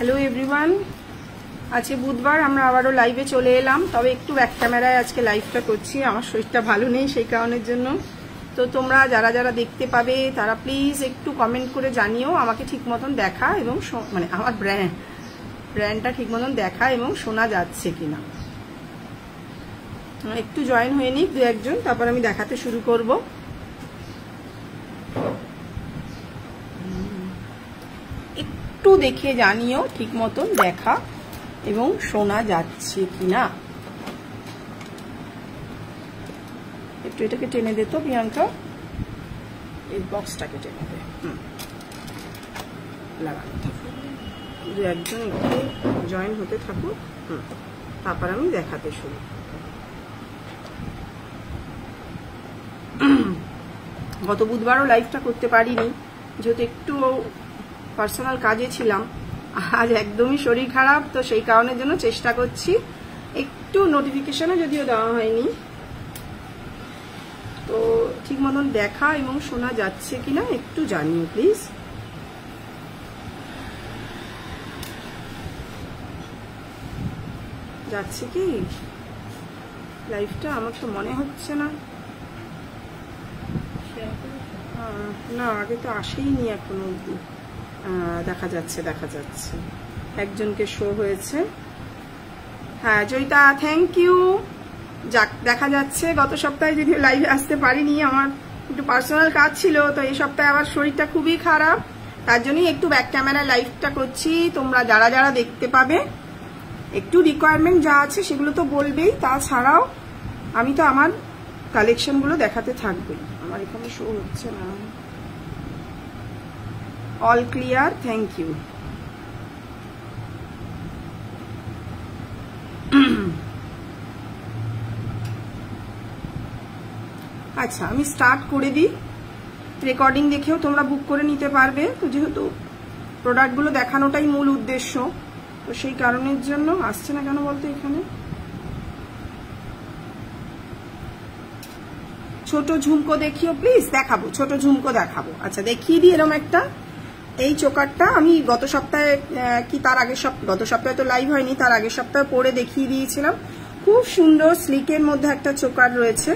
Hello everyone, আজকে বুধবার আমরা আবারও লাইভে চলে এলাম। তবে একটু ব্যাক ক্যামেরায় আজকে লাইভটা করছি, আমার শরীরটা ভালো নেই সেই কারণের জন্য। তো তোমরা যারা যারা দেখতে পাবে তারা প্লিজ একটু কমেন্ট করে জানিও আমাকে ঠিক মতন দেখা এবং মানে আমার ব্র্যান্ডটা ঠিক মতন দেখা এবং শোনা যাচ্ছে কিনা। একটু জয়েন হয়ে নিক দু একজন, তারপর আমি দেখাতে শুরু করব। একটু দেখে জানিও ঠিক মতন দেখা এবং শোনা যাচ্ছে কিনা। একটু এটাকে টেনে দে তো প্রিয়াঙ্কা, এই বক্সটাকে টেনে দে। লাগানো থাকুক, দু একজন একটু জয়েন হতে থাকুক, তারপর আমি দেখাতে শুরু। গত বুধবারও লাইভটা করতে পারিনি, যেহেতু একটু পার্সোনাল কাজে ছিলাম। আজ একদমই শরীর খারাপ, তো সেই কারণের জন্য চেষ্টা করছি। একটু নোটিফিকেশনও যদিও দেওয়া হয়নি, তো ঠিক মতন দেখা এবং শোনা যাচ্ছে কিনা একটু জানিও প্লিজ। যাচ্ছে কি লাইভটা? আমার তো মনে হচ্ছে না। না, আগে তো আসেইনি এখনো অব্দি। দেখা যাচ্ছে, দেখা যাচ্ছে, একজনকে শো হয়েছে। হ্যাঁ জয়িতা, থ্যাংক ইউ। যাক, দেখা যাচ্ছে। গত সপ্তাহে যদিও লাইভে আসতে পারিনি, আমার একটু পার্সোনাল কাজ ছিল, তো এই সপ্তাহে আবার শরীরটা খুবই খারাপ, তার জন্যই একটু ব্যাক ক্যামেরা লাইভটা করছি। তোমরা যারা যারা দেখতে পাবে একটু রিকোয়ারমেন্ট যা আছে সেগুলো তো বলবেই, তাছাড়াও আমি তো আমার কালেকশনগুলো দেখাতে থাকবই। আমার এখানে শো হচ্ছে না। All clear, thank you. আচ্ছা, আমি স্টার্ট করে দিই। রেকর্ডিং দেখেও তোমরা বুক করে নিতে পারবে, তো যেহেতু প্রোডাক্টগুলো দেখানোটাই মূল উদ্দেশ্য, তো সেই কারণের জন্য। আসছে না কেন বলতো এখানে? ছোট ঝুমকো দেখিও প্লিজ। দেখাবো, ছোট ঝুমকো দেখাবো। আচ্ছা, দেখিয়ে দিই এরকম একটা। এই চোকারটা আমি গত সপ্তাহে কি তার আগের সপ্তাহে, গত সপ্তাহে তো লাইভ হয়নি, তার আগের সপ্তাহে পরে দেখিয়ে দিয়েছিলাম। খুব সুন্দর স্লিকের মধ্যে একটা চোকার রয়েছে।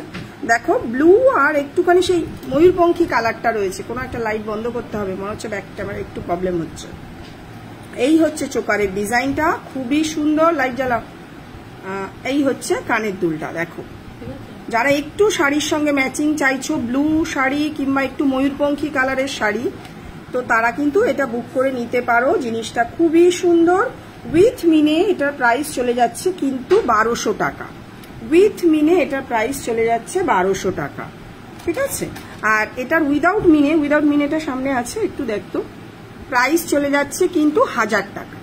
দেখো, ব্লু আর একটুখানি সেই ময়ূরপঙ্খী কালারটা রয়েছে। কোনো একটা লাইট বন্ধ করতে হবে, মনে হচ্ছে ব্যাক ক্যামেরা একটু প্রবলেম হচ্ছে। এই হচ্ছে চোকারের ডিজাইনটা, খুবই সুন্দর। লাইট জ্বালাও। এই হচ্ছে কানের দুলটা। দেখো, যারা একটু শাড়ির সঙ্গে ম্যাচিং চাইছো, ব্লু শাড়ি কিংবা একটু ময়ূরপঙ্খী কালারের শাড়ি, তো তারা কিন্তু এটা বুক করে নিতে পারো। জিনিসটা খুবই সুন্দর। উইথ মিনে এটার প্রাইস চলে যাচ্ছে কিন্তু 1200 টাকা। উইথ মিনে এটার প্রাইস চলে যাচ্ছে 1200 টাকা, ঠিক আছে। আর এটার উইদাউট মিনেটা সামনে আছে, একটু দেখতো, প্রাইস চলে যাচ্ছে কিন্তু 1000 টাকা।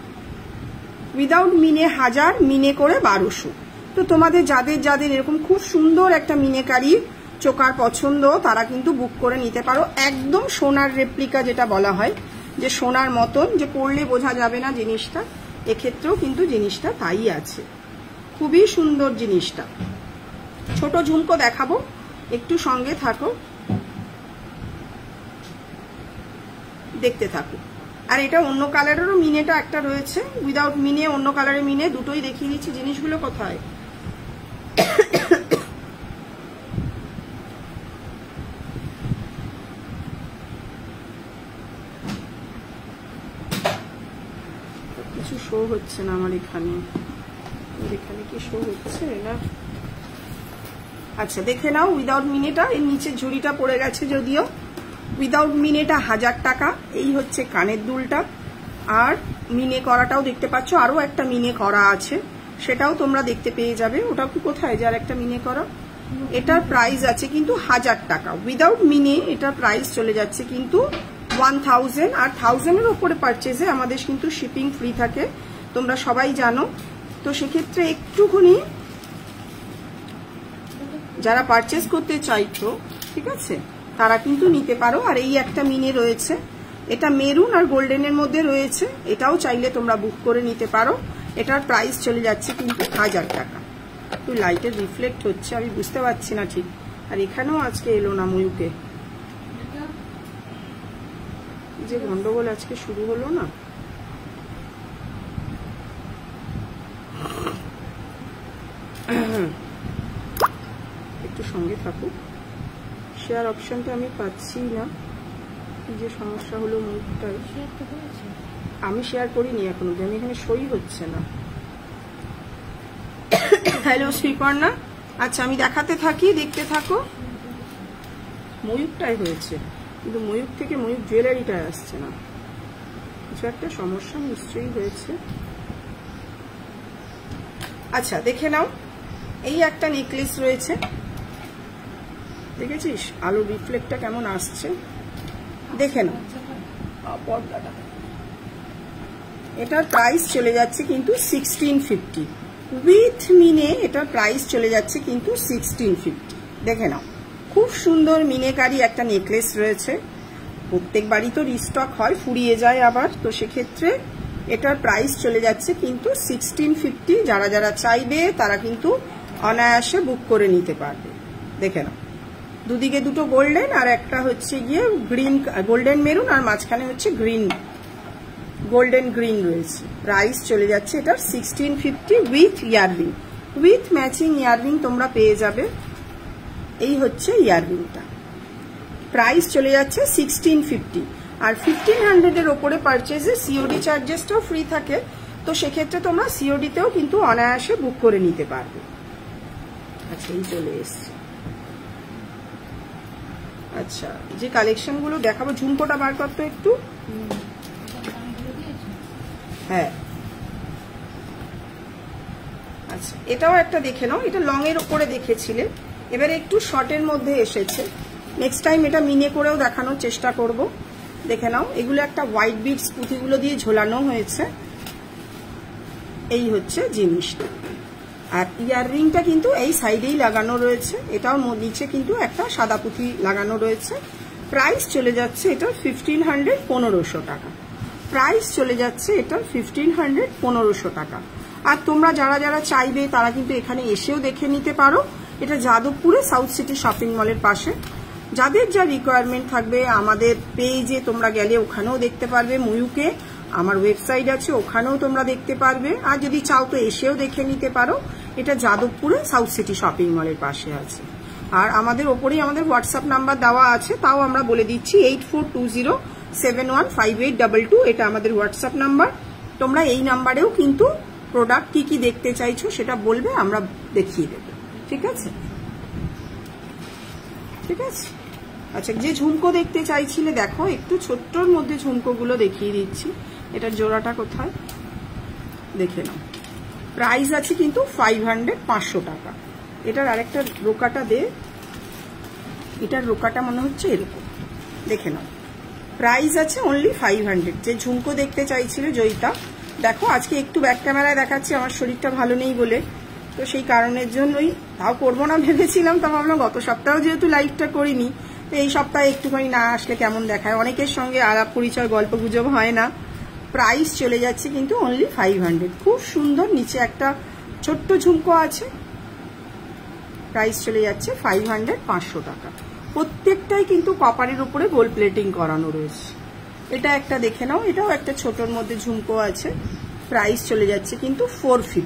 উইদাউট মিনে 1000, মিনে করে 1200। তো তোমাদের যাদের যাদের এরকম খুব সুন্দর একটা মিনেকারি চোকার পছন্দ, তারা কিন্তু বুক করে নিতে পারো। একদম সোনার রেপ্লিকা, যেটা বলা হয় যে সোনার মতন, যে পরলে বোঝা যাবে না জিনিসটা, এক্ষেত্রেও কিন্তু জিনিসটা তাই আছে। খুবই সুন্দর জিনিসটা। ছোট ঝুমকো দেখাবো, একটু সঙ্গে থাকো, দেখতে থাকো। আর এটা অন্য কালারেরও মিনেটা একটা রয়েছে, উইদাউট মিনে, অন্য কালারের মিনে, দুটোই দেখিয়ে দিচ্ছি। জিনিসগুলো কোথায়? কিছু শো হচ্ছে না আমার এখানে। এখানে কি শো হচ্ছে না? আচ্ছা, দেখে নাও উইদাউট মিনেটা। এর নিচে ঝুড়িটা পড়ে গেছে যদিও। উইদাউট মিনেটা 1000 টাকা। এই হচ্ছে কানের দুলটা। আর মিনে করাটাও দেখতে পাচ্ছ, আরো একটা মিনে করা আছে, সেটাও তোমরা দেখতে পেয়ে যাবে। ওটাও কি কোথায় যার একটা মিনে করা? এটার প্রাইস আছে কিন্তু 1000 টাকা। উইদাউট মিনে এটার প্রাইস চলে যাচ্ছে কিন্তু 1000। আর 1000-এর উপরে পারচেজে আমাদের কিন্তু শিপিং ফ্রি থাকে, তোমরা সবাই জানো। তো সেক্ষেত্রে একটুখানি যারা পারচেজ করতে চাইছো, ঠিক আছে, তারা কিন্তু নিতে পারো। আর এই একটা মিনে রয়েছে, এটা মেরুন আর গোল্ডেনের মধ্যে রয়েছে, এটাও চাইলে তোমরা বুক করে নিতে পারো। এটার প্রাইস চলে যাচ্ছে কিন্তু 1000 টাকা। একটু লাইটের রিফ্লেক্ট হচ্ছে, আমি বুঝতে পারছি না ঠিক। আর এখানেও আজকে এলো না ময়ূকে, যে গন্ডগোল আজকে শুরু হলো না। একটু সঙ্গে থাকুক। শেয়ার অপশনটা আমি পাচ্ছি না, কি যে সমস্যা হলো মুখটায়। আমি শেয়ার করিনি এখনো, আমি এখানে সই হচ্ছে না। হ্যালো শ্রীপর্ণা, আচ্ছা আমি দেখাতে থাকি, দেখতে থাকো। ময়ূরটাই হয়েছে, কিন্তু ময়ূর থেকে ময়ূর জুয়েলারিটা আসছে না, কিছু একটা সমস্যা নিশ্চয়ই হয়েছে। আচ্ছা দেখে নাও, এই একটা নেকলেস রয়েছে, দেখেছিস আলোর রিফ্লেক্টটা কেমন আসছে, দেখে নাও পর্দাটা। এটার প্রাইস চলে যাচ্ছে কিন্তু 1650 উইথ মিনে। এটার প্রাইস চলে যাচ্ছে কিন্তু 1650। দেখে নাও, খুব সুন্দর মিনেকারি একটা নেকলেস রয়েছে। প্রত্যেক বাড়ি তো রিস্টক হয়, ফুরিয়ে যায় আবার, তো সেক্ষেত্রে এটার প্রাইস চলে যাচ্ছে কিন্তু 1650। যারা যারা চাইবে তারা কিন্তু অনায়াসে বুক করে নিতে পারবে। দেখে নাও, দুদিকে দুটো গোল্ডেন, আর একটা হচ্ছে গিয়ে গ্রিন, গোল্ডেন মেরুন, আর মাঝখানে হচ্ছে গ্রিন, গোল্ডেন গ্রিন রয়েছে। প্রাইস চলে যাচ্ছে এটার 1650 with earring, with matching earring তোমরা পেয়ে যাবে। এই হচ্ছে ইয়াররিংটা, প্রাইস চলে যাচ্ছে 1650। আর 1500 এর ওপরে পারচেজে সিওডি চার্জেসটাও ফ্রি থাকে, তো সেক্ষেত্রে তোমরা সিওডিতেও কিন্তু অনায়াসে বুক করে নিতে পারবে। আচ্ছা এই চলে এসছে। আচ্ছা যে কালেকশন গুলো দেখাবো, ঝুমকোটা বার করতো একটু। হ্যাঁ আচ্ছা এটাও একটা দেখে নাও, এটা লং এর ওপরে দেখেছিলে, এবারে একটু শর্টের মধ্যে এসেছে। নেক্সট টাইম এটা মিনে করেও দেখানোর চেষ্টা করব। দেখে নাও, এগুলো একটা হোয়াইট বিটস পুঁথিগুলো দিয়ে ঝোলানো হয়েছে। এই হচ্ছে জিনিসটা, আর ইয়াররিংটা কিন্তু এই সাইডেই লাগানো রয়েছে, এটাও নিচে কিন্তু একটা সাদা পুঁথি লাগানো রয়েছে। প্রাইস চলে যাচ্ছে এটার 1500, 1500 টাকা। প্রাইস চলে যাচ্ছে এটার 1500, 1500 টাকা। আর তোমরা যারা যারা চাইবে তারা কিন্তু এখানে এসেও দেখে নিতে পারো। এটা যাদবপুরে সাউথ সিটি শপিং মলের পাশে। যাদের যা রিকোয়ারমেন্ট থাকবে আমাদের পেজে তোমরা গেলে ওখানেও দেখতে পারবে, ময়ূকে আমার ওয়েবসাইট আছে ওখানেও তোমরা দেখতে পারবে। আর যদি চাও তো এসেও দেখে নিতে পারো। এটা যাদবপুরে সাউথ সিটি শপিং মলের পাশে আছে। আর আমাদের ওপরেই আমাদের হোয়াটসঅ্যাপ নাম্বার দেওয়া আছে, তাও আমরা বলে দিচ্ছি 8420715822। এটা আমাদের হোয়াটসঅ্যাপ নাম্বার। তোমরা এই নাম্বারেও কিন্তু প্রোডাক্ট কি কি দেখতে চাইছো সেটা বলবে, আমরা দেখিয়ে দেবো। ঠিক আছে, ঠিক আছে। আচ্ছা যে ঝুমকো দেখতে চাইছিলে দেখো, একটু ছোট্টর মধ্যে ঝুমকোগুলো দেখিয়ে দিচ্ছি। এটার জোড়াটা কোথায় দেখে নাও। প্রাইস আছে কিন্তু 500, 500 টাকা। এটার আরেকটা রোকাটা দে, এটার রোকাটা মনে হচ্ছে এরকম, দেখে নাও। প্রাইস আছে অনলি 500। যে ঝুমকো দেখতে চাইছিল জয়িতা, দেখো আজকে একটু ব্যাক ক্যামেরায় দেখাচ্ছি, আমার শরীরটা ভালো নেই বলে, তো সেই কারণের জন্যই তাও করবো না ভেবেছিলাম। তা ভাবলাম গত সপ্তাহ যেহেতু লাইভটা করিনি, তো এই সপ্তাহে একটুখানি না আসলে কেমন দেখায়, অনেকের সঙ্গে আলাপ পরিচয় গল্প গুজব হয় না। প্রাইস চলে যাচ্ছে কিন্তু অনলি 500। খুব সুন্দর, নিচে একটা ছোট্ট ঝুমকো আছে। প্রাইস চলে যাচ্ছে 500, 500 টাকা। প্রত্যেকটাই কিন্তু কপারের উপরে গোল্ড প্লেটিং করানো রয়েছে। এটা একটা দেখে নাও, এটাও একটা ছোটর মধ্যে ঝুমকো আছে। প্রাইস চলে যাচ্ছে কিন্তু 450।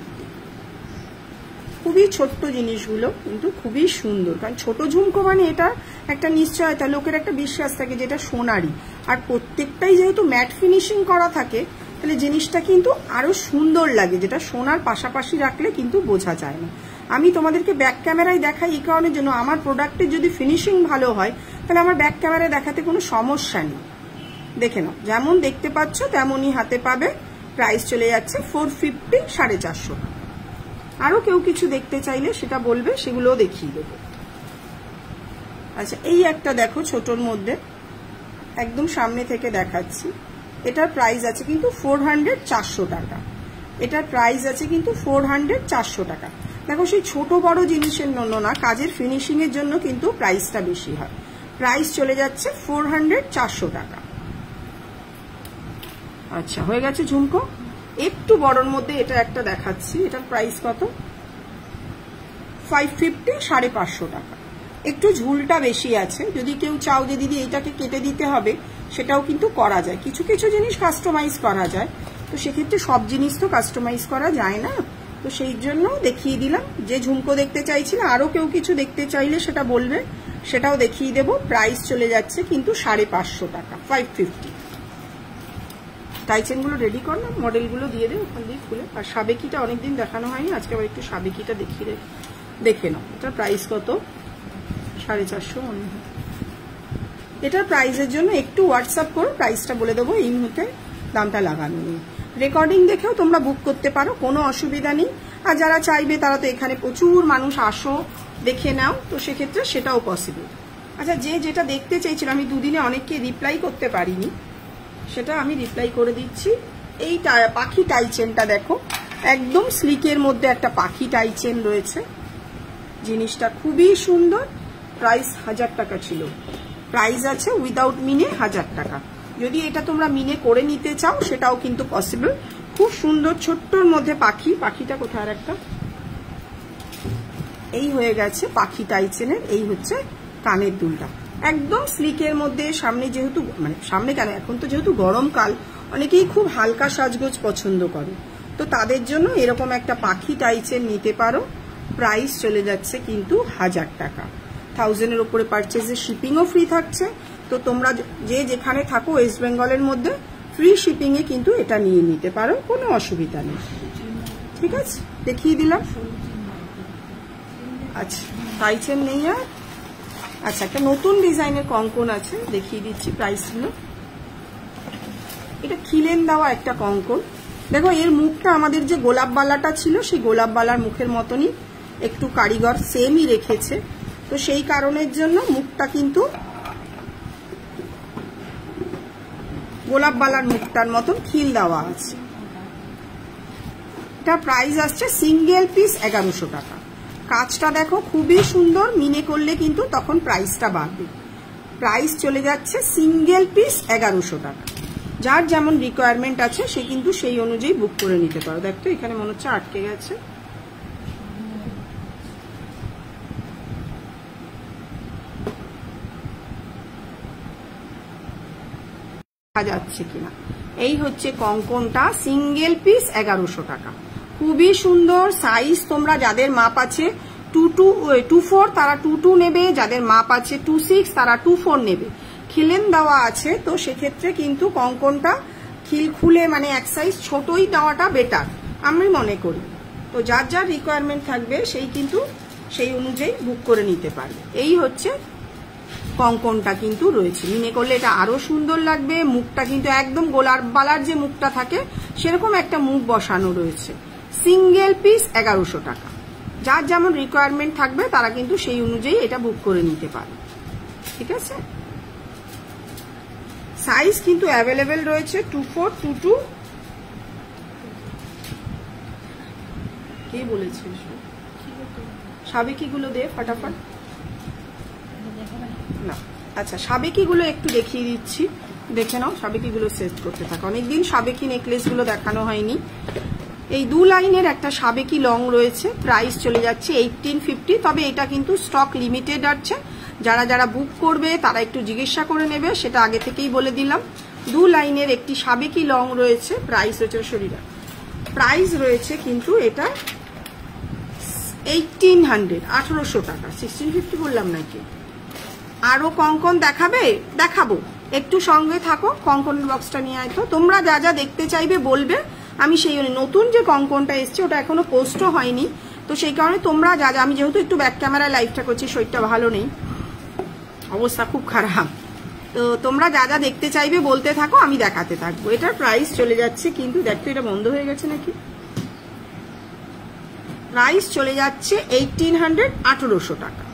খুবই ছোট্ট জিনিসগুলো কিন্তু খুবই সুন্দর, কারণ ছোট ঝুমকো মানে এটা একটা নিশ্চয়তা, লোকের একটা বিশ্বাস থাকে যেটা সোনারই। আর প্রত্যেকটাই যেহেতু ম্যাট ফিনিশিং করা থাকে, তাহলে জিনিসটা কিন্তু আরো সুন্দর লাগে, যেটা সোনার পাশাপাশি রাখলে কিন্তু বোঝা যায় না। আমি তোমাদেরকে ব্যাক ক্যামেরায় দেখাই এই কারণের জন্য, আমার প্রোডাক্টের যদি ফিনিশিং ভালো হয় তাহলে আমার ব্যাক ক্যামেরায় দেখাতে কোনো সমস্যা নেই। দেখে নাও, যেমন দেখতে পাচ্ছ তেমনই হাতে পাবে। প্রাইস চলে যাচ্ছে 450, 450 টাকা। আরো কেউ কিছু দেখতে চাইলে সেটা বলবে, সেগুলোও দেখিয়ে দেবো। আচ্ছা এই একটা দেখো ছোটর মধ্যে, একদম সামনে থেকে দেখাচ্ছি। এটার প্রাইস আছে কিন্তু 400, 400 টাকা। এটার প্রাইস আছে কিন্তু 400, 400 টাকা। দেখো সেই ছোট বড় জিনিসের জন্য না, কাজের ফিনিশিং এর জন্য কিন্তু প্রাইসটা বেশি হয়। প্রাইস চলে যাচ্ছে 400, 400 টাকা। আচ্ছা হয়ে গেছে ঝুমকো। একটু বড়র মধ্যে এটা একটা দেখাচ্ছি, এটার প্রাইস কত? 550, 550 টাকা। একটু ঝুলটা বেশি আছে, যদি কেউ চাও যে দিদি এইটাকে কেটে দিতে হবে সেটাও কিন্তু করা যায়। কিছু কিছু জিনিস কাস্টমাইজ করা যায়, তো সেক্ষেত্রে সব জিনিস তো কাস্টমাইজ করা যায় না। তো সেই জন্য দেখিয়ে দিলাম। যে ঝুমকো দেখতে চাইছিলে, আরো কেউ কিছু দেখতে চাইলে সেটা বলবে, সেটাও দেখিয়ে দেবো। প্রাইস চলে যাচ্ছে কিন্তু 550 টাকা, 550। টাইচেন গুলো রেডি কর না, মডেলগুলো দিয়ে দে ওখান দিয়ে খুলে। আর সাবেকিটা অনেকদিন দেখানো হয়নি, আজকে আবার একটু সাবেকিটা দেখিয়ে দেখে নাও। এটার প্রাইস কত? 450 মনে হয়। এটার প্রাইসের জন্য একটু হোয়াটসঅ্যাপ করো, প্রাইসটা বলে দেবো। এই মুহূর্তে দামটা লাগানো নেই, রেকর্ডিং দেখেও তোমরা বুক করতে পারো, কোনো অসুবিধা নেই। আর যারা চাইবে তারা তো এখানে প্রচুর মানুষ আসো, দেখে নাও, তো সেক্ষেত্রে সেটাও পসিবল। আচ্ছা, যে যেটা দেখতে চেয়েছিল, আমি দুদিনে অনেককে রিপ্লাই করতে পারিনি, সেটা আমি রিপ্লাই করে দিচ্ছি। এই পাখি টাইচেনটা দেখো, একদম স্লিকের মধ্যে একটা পাখি টাইচেন রয়েছে, জিনিসটা খুবই সুন্দর। প্রাইস 1000 টাকা ছিল, প্রাইস আছে উইদাউট মিনে 1000 টাকা। যদি এটা তোমরা মিনে করে নিতে চাও সেটাও কিন্তু পসিবল। খুব সুন্দর ছোট্টর মধ্যে পাখি, পাখিটা কোথায় আর একটা, এই হয়ে গেছে পাখি টাইচেনের। এই হচ্ছে কানের দুলটা, একদম স্লিকের মধ্যে। সামনে যেহেতু মানে সামনে কেন, এখন তো যেহেতু গরমকাল, অনেকেই খুব হালকা সাজগোজ পছন্দ করে, তো তাদের জন্য এরকম একটা পাখি টাইচেন নিতে পারো। প্রাইস চলে যাচ্ছে কিন্তু 1000 টাকা। 1000-এর উপরে পারচেজে শিপিংও ফ্রি থাকছে। তো তোমরা যে যেখানে থাকো ওয়েস্ট বেঙ্গলের মধ্যে ফ্রি শিপিংয়ে কিন্তু এটা নিয়ে নিতে পারো, কোনো অসুবিধা নেই। ঠিক আছে, দেখিয়ে দিলাম। আচ্ছা, টাইচেন নেই আর। আচ্ছা, একটা নতুন ডিজাইনের কঙ্কন আছে, দেখিয়ে দিচ্ছি প্রাইসগুলো। এটা খিলেন দেওয়া একটা কঙ্কন। দেখো, এর মুখটা আমাদের যে গোলাপ বালাটা ছিল, সেই গোলাপ বালার মুখের মতনই একটু কারিগর সেমই রেখেছে। তো সেই কারণের জন্য মুখটা কিন্তু গোলাপ বালার মুখটার মতন খিল দেওয়া আছে। এটা প্রাইস আসছে সিঙ্গেল পিস 1100 টাকা। কাজটা দেখো খুবই সুন্দর, মিনে করলে কিন্তু তখন প্রাইসটা বাড়বে। প্রাইস চলে যাচ্ছে সিঙ্গেল পিস 1100 টাকা। যার যেমন রিকোয়ারমেন্ট আছে সে কিন্তু সেই অনুযায়ী বুক করে নিতে পারো। দেখতো এখানে মনে হচ্ছে আটকে গেছে, যাচ্ছে কিনা। এই হচ্ছে কঙ্কনটা, সিঙ্গেল পিস 1100 টাকা, খুবই সুন্দর। সাইজ তোমরা যাদের মাপ আছে 2-4 তারা 2-2 নেবে, যাদের মাপ আছে 2-6 তারা 2-4 নেবে। খিলেন দেওয়া আছে, তো সেক্ষেত্রে কিন্তু কঙ্কনটা খিল খুলে মানে এক সাইজ ছোটই দেওয়াটা বেটার আমি মনে করি। তো যার যার রিকোয়ারমেন্ট থাকবে সেই কিন্তু সেই অনুযায়ী বুক করে নিতে পারবে। এই হচ্ছে কঙ্কনটা কিন্তু রয়েছে, মিনে করলে এটা আরো সুন্দর লাগবে। মুখটা কিন্তু একদম গোলাপ বালার যে মুখটা থাকে সেরকম একটা মুখ বসানো রয়েছে। সিঙ্গেল পিস 1100 টাকা। যার যেমন রিকোয়ারমেন্ট থাকবে তারা কিন্তু সেই অনুযায়ী এটা বুক করে নিতে পারে। ঠিক আছে, সাইজ কিন্তু অ্যাভেলেবেল রয়েছে 2-4, 2-2। কে বলেছে সাবেকিগুলো দে ফটাফট না। আচ্ছা, সাবেকিগুলো একটু দেখিয়ে দিচ্ছি, দেখে নাও। সাবেকিগুলো সেট করতে থাকো, অনেকদিন সাবেকি নেকলেসগুলো দেখানো হয়নি। এই 2 লাইনের একটা সাবেকি লং রয়েছে, প্রাইস চলে যাচ্ছে 1850। তবে এটা কিন্তু স্টক লিমিটেড আছে, যারা যারা বুক করবে তারা একটু জিজ্ঞাসা করে নেবে, সেটা আগে থেকেই বলে দিলাম। 2 লাইনের একটি সাবেকি লং রয়েছে, প্রাইস হচ্ছে শরীরা, প্রাইস রয়েছে কিন্তু এটা 1800 টাকা। 1650 বললাম নাকি? আরো কঙ্কন দেখাবো, একটু সঙ্গে থাকো। কঙ্কনের বক্সটা নিয়ে আয় তো। তোমরা যা যা দেখতে চাইবে বলবে, আমি সেই নতুন যে কঙ্কনটা এসছে ওটা এখনো পোস্টও হয়নি, তো সেই কারণে তোমরা যা যা, আমি যেহেতু একটু ব্যাক ক্যামেরায় লাইভটা করছি, শরীরটা ভালো নেই, অবস্থা খুব খারাপ, তো তোমরা যা যা দেখতে চাইবে বলতে থাকো, আমি দেখাতে থাকবো। এটার প্রাইস চলে যাচ্ছে কিন্তু, দেখতো এটা বন্ধ হয়ে গেছে নাকি, প্রাইস চলে যাচ্ছে 1800 টাকা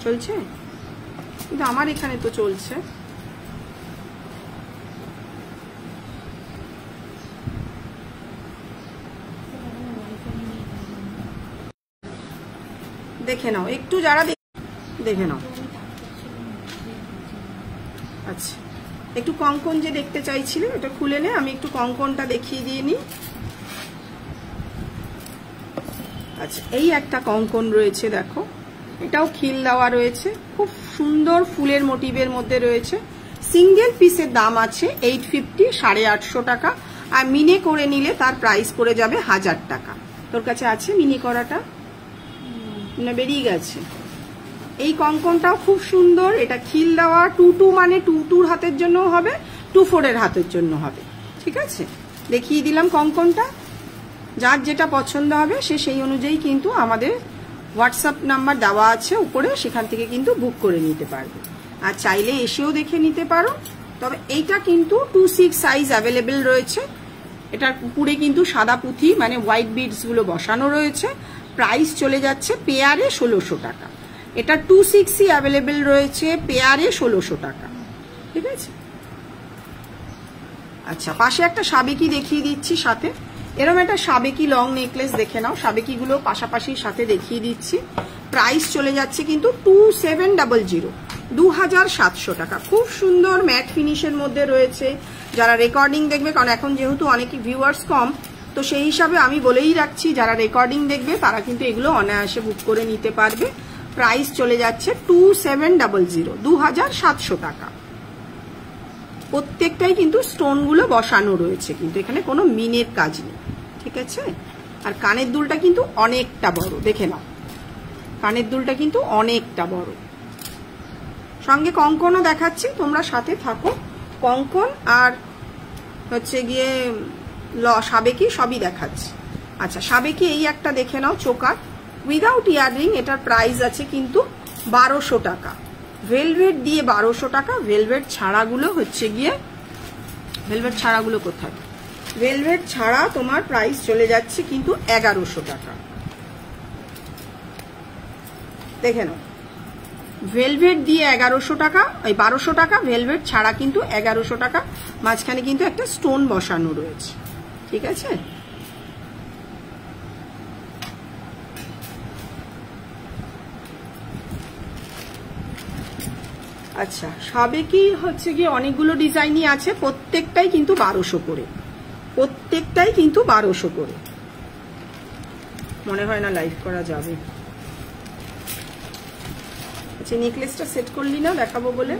চলছে, কিন্তু আমার এখানে তো চলছে। দেখে নাও একটু, যারা দেখে নাও। আচ্ছা, একটু কঙ্কন যে দেখতে চাইছিলে এটা খুলে নে, আমি একটু কঙ্কনটা দেখিয়ে দিয়ে নি। আচ্ছা, এই একটা কঙ্কন রয়েছে, দেখো এটাও খিল দেওয়া রয়েছে, খুব সুন্দর ফুলের মোটিভের মধ্যে রয়েছে। সিঙ্গেল পিসের দাম আছে 850, 850 টাকা। আর মিনে করে নিলে তার প্রাইস পড়ে যাবে 1000 টাকা। তোর কাছে আছে মিনে করাটা না বেরিয়ে গেছে? এই কঙ্কনটাও খুব সুন্দর, এটা খিল দেওয়া 2-2 মানে 2-2 হাতের জন্য হবে, 2-4 এর হাতের জন্য হবে। ঠিক আছে, দেখিয়ে দিলাম কঙ্কনটা। যার যেটা পছন্দ হবে সে সেই অনুযায়ী কিন্তু আমাদের হোয়াটসঅ্যাপ নাম্বার দেওয়া আছে উপরে, সেখান থেকে কিন্তু বুক করে নিতে পারবে। আর চাইলে এসেও দেখে নিতে পারো। তবে এইটা কিন্তু 2-6 সাইজ অ্যাভেলেবেল রয়েছে। এটার উপরে কিন্তু সাদা পুঁথি মানে হোয়াইট বিডস গুলো বসানো রয়েছে। প্রাইস চলে যাচ্ছে পেয়ারে 1600 টাকা। এটা 2-6 অ্যাভেলেবেল রয়েছে, পেয়ারে 1600 টাকা। ঠিক আছে, আচ্ছা পাশে একটা সাবেকি দেখিয়ে দিচ্ছি সাথে। এরকম একটা সাবেকি লং নেকলেস দেখে নাও, সাবেকি গুলো পাশাপাশি সাথে দেখিয়ে দিচ্ছি। প্রাইস চলে যাচ্ছে কিন্তু 2700, 2700 টাকা। খুব সুন্দর ম্যাট ফিনিশের মধ্যে রয়েছে। যারা রেকর্ডিং দেখবে, কারণ এখন যেহেতু অনেক ভিউয়ার্স কম, তো সেই হিসাবে আমি বলেই রাখছি যারা রেকর্ডিং দেখবে তারা কিন্তু এগুলো অনায়াসে বুক করে নিতে পারবে। প্রাইস চলে যাচ্ছে 2700, 2700 টাকা। প্রত্যেকটাই কিন্তু স্টোন গুলো বসানো রয়েছে, কিন্তু এখানে কোনো মিনের কাজ নেই। ঠিক আছে, আর কানের দুলটা কিন্তু অনেকটা বড়, দেখে নাও কানের দুলটা কিন্তু অনেকটা বড়। সঙ্গে কঙ্কনও দেখাচ্ছি, তোমরা সাথে থাকো। কঙ্কন আর হচ্ছে গিয়ে সাবেকি সবই দেখাচ্ছি। আচ্ছা সাবেকি এই একটা দেখে নাও, চোকার উইদাউট ইয়াররিং। এটার প্রাইস আছে কিন্তু 1200 টাকা। ভেলভেট দিয়ে 1200 টাকা। ভেলভেট ছাড়াগুলো হচ্ছে গিয়ে, ভেলভেট ছাড়াগুলো কোথায়? ভেলভেট ছাড়া তোমার প্রাইস চলে যাচ্ছে কিন্তু 1100 টাকা। দেখে নাও, ভেলভেট দিয়ে 1100 টাকা, এই 1200 টাকা। ভেলভেট ছাড়া কিন্তু 1100 টাকা। মাঝখানে কিন্তু একটা স্টোন বসানো রয়েছে। ঠিক আছে, আচ্ছা সাবেকি হচ্ছে গিয়ে অনেকগুলো ডিজাইনই আছে, প্রত্যেকটাই কিন্তু 1200 করে, প্রত্যেকটাই কিন্তু 1200 করে। মনে হয় না লাইভ করা যাবে। আচ্ছা নেকলেসটা সেট করলি না দেখাবো বলে,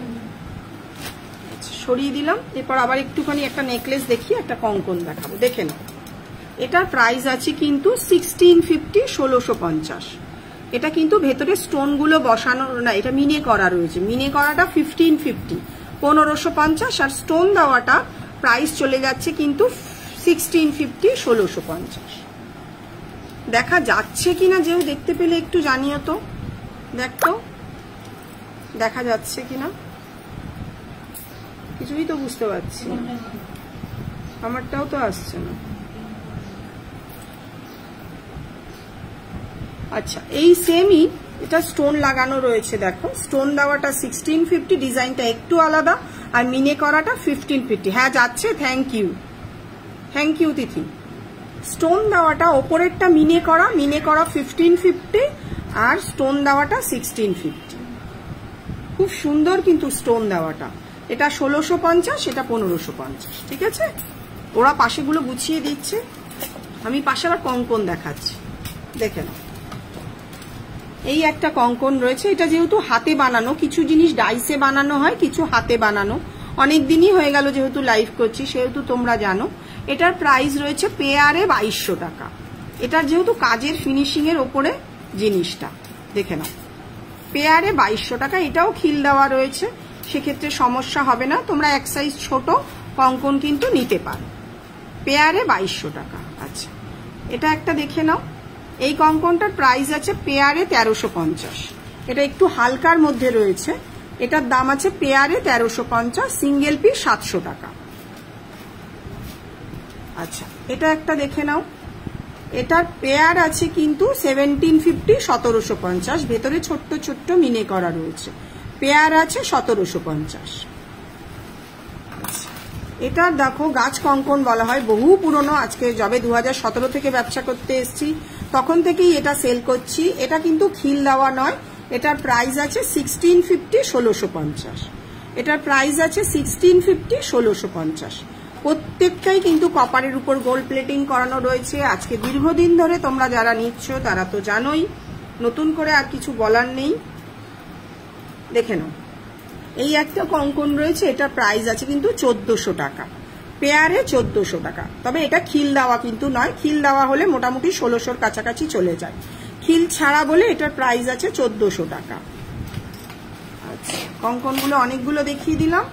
আচ্ছা সরিয়ে দিলাম। এরপর আবার একটুখানি একটা নেকলেস দেখি, একটা কঙ্কন দেখাবো, দেখে নাও। এটার প্রাইস আছে কিন্তু 1650, 1650। এটা কিন্তু ভেতরে স্টোন গুলো বসানো না, এটা মিনে করা রয়েছে। মিনে করাটা 1550, 1550। আর স্টোন দেওয়াটা প্রাইস চলে যাচ্ছে কিন্তু 1650, 1650। দেখা যাচ্ছে কিনা, যেও দেখতে পেলে একটু জানিও তো। দেখতো দেখা যাচ্ছে কিনা, কিছুই তো বুঝতে পারছি না, আমারটাও তো আসছে না। আচ্ছা এই সেমই, এটা স্টোন লাগানো রয়েছে। দেখো স্টোন দেওয়াটা 1650, ডিজাইনটা একটু আলাদা। আর মিনে করাটা 1550। হ্যাঁ যাচ্ছে, thank you, thank you Tithi. Stone দেওয়াটা ওপরেরটা মিনে করা, মিনে করা 1550, আর স্টোন দেওয়াটা 1650। খুব সুন্দর কিন্তু স্টোন দেওয়াটা। এটা 1650, এটা 1550। ঠিক আছে, ওরা পাশেগুলো গুছিয়ে দিচ্ছে, আমি পাশে আবার কঙ্কন দেখাচ্ছি, দেখে নাও। এই একটা কঙ্কন রয়েছে। এটা যেহেতু হাতে বানানো, কিছু জিনিস ডাইসে বানানো হয়, কিছু হাতে বানানো। অনেক দিনই হয়ে গেল যেহেতু লাইভ করছি, সেহেতু তোমরা জানো। এটার প্রাইস রয়েছে পেয়ারে 2200 টাকা। এটার যেহেতু কাজের ফিনিশিং এর ওপরে জিনিসটা, দেখে নাও। পেয়ারে 2200 টাকা। এটাও খিল দেওয়া রয়েছে, সেক্ষেত্রে সমস্যা হবে না। তোমরা এক সাইজ ছোট কঙ্কন কিন্তু নিতে পারো। পেয়ারে 2200 টাকা। আচ্ছা এটা একটা দেখে নাও। এই কঙ্কনটার প্রাইস আছে পেয়ারে 1350। এটা একটু হালকার মধ্যে রয়েছে। এটার দাম আছে পেয়ারে 1350, সিঙ্গেল পিস 700 টাকা। আচ্ছা এটা একটা দেখে নাও। এটার পেয়ার আছে কিন্তু 1750, 1750। ভেতরে ছোট্ট ছোট্ট মিনে করা রয়েছে। পেয়ার আছে 1750। এটার দেখো গাছ কঙ্কন বলা হয়, বহু পুরনো। আজকে যবে 2017 থেকে ব্যবসা করতে এসছি তখন থেকেই এটা সেল করছি। এটা কিন্তু খিল দেওয়া নয়। এটার প্রাইস আছে 1650, 1650। এটার প্রাইস আছে 1650, 1650। প্রত্যেকটাই কিন্তু কপারের উপর গোল্ড প্লেটিং করানো রয়েছে। আজকে দীর্ঘদিন ধরে তোমরা যারা নিচ্ছ তারা তো জানোই, নতুন করে আর কিছু বলার নেই। দেখে নাও, এই একটা কঙ্কন রয়েছে, এটা প্রাইস আছে কিন্তু 1400 টাকা। পেয়ারে 1400 টাকা। তবে এটা খিল দেওয়া কিন্তু নয়, খিল দেওয়া হলে মোটামুটি 1600-র কাছাকাছি চলে যায়, খিল ছাড়া বলে এটার প্রাইস আছে 1400 টাকা। আচ্ছা, কঙ্কনগুলো অনেকগুলো দেখিয়ে দিলাম,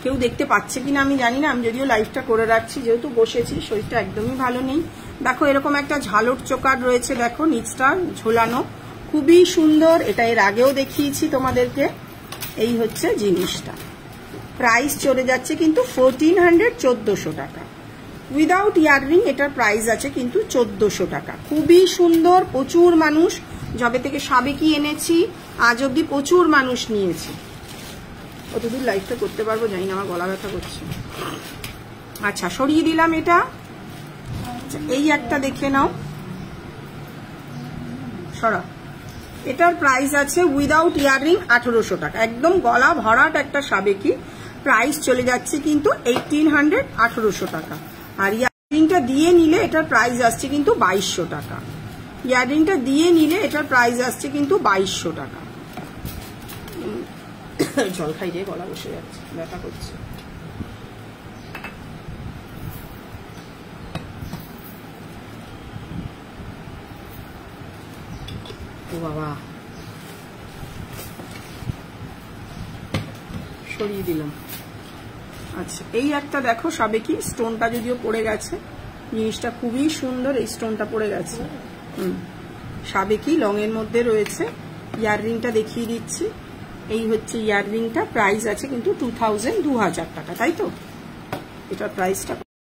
কেউ দেখতে পাচ্ছে কিনা আমি জানি না, আমি যদিও লাইভটা করে রাখছি, যেহেতু বসেছি, শরীরটা একদমই ভালো নেই। দেখো এরকম একটা ঝালর চোকার রয়েছে, দেখো নিচটা ঝোলানো, খুবই সুন্দর, এটা এর আগেও দেখিয়েছি তোমাদেরকে। এই হচ্ছে জিনিসটা, প্রাইস চলে যাচ্ছে কিন্তু 1400, 1400 টাকা। উইদাউট ইয়াররিং এটার প্রাইস আছে কিন্তু 1400 টাকা। খুবই সুন্দর, প্রচুর মানুষ, যবে থেকে সাবেকি এনেছি আজ অব্দি প্রচুর মানুষ নিয়েছে। কতদূর লাইভটা করতে পারবো জানি না, আমার গলা ব্যথা করছে। আচ্ছা, সরিয়ে দিলাম এটা। এই একটা দেখে নাও, সরা, এটার প্রাইস আছে উইদাউট ইয়াররিং 1800 টাকা, একদম গলা ভরাট একটা সাবেকি, প্রাইস চলে যাচ্ছে কিন্তু 1800, 1800 টাকা। আর ইয়াররিংটা দিয়ে নিলে এটার প্রাইস আসছে কিন্তু 2200 টাকা। ইয়াররিংটা দিয়ে নিলে এটার প্রাইস আসছে কিন্তু 2200 টাকা। জল খাই দিয়ে গলা বসে যাচ্ছে, ব্যথা করছে। ও বাবা, সরিয়ে দিলাম। আচ্ছা, এই একটা দেখো সাবেকি, স্টোনটা যদিও পড়ে গেছে, জিনিসটা খুবই সুন্দর, এই স্টোনটা পড়ে গেছে। সাবেকি লং এর মধ্যে রয়েছে। ইয়াররিংটা দেখিয়ে দিচ্ছি, এই হচ্ছে ইয়াররিংটা, প্রাইস আছে কিন্তু 2000 টাকা, তাই তো? এটার প্রাইসটা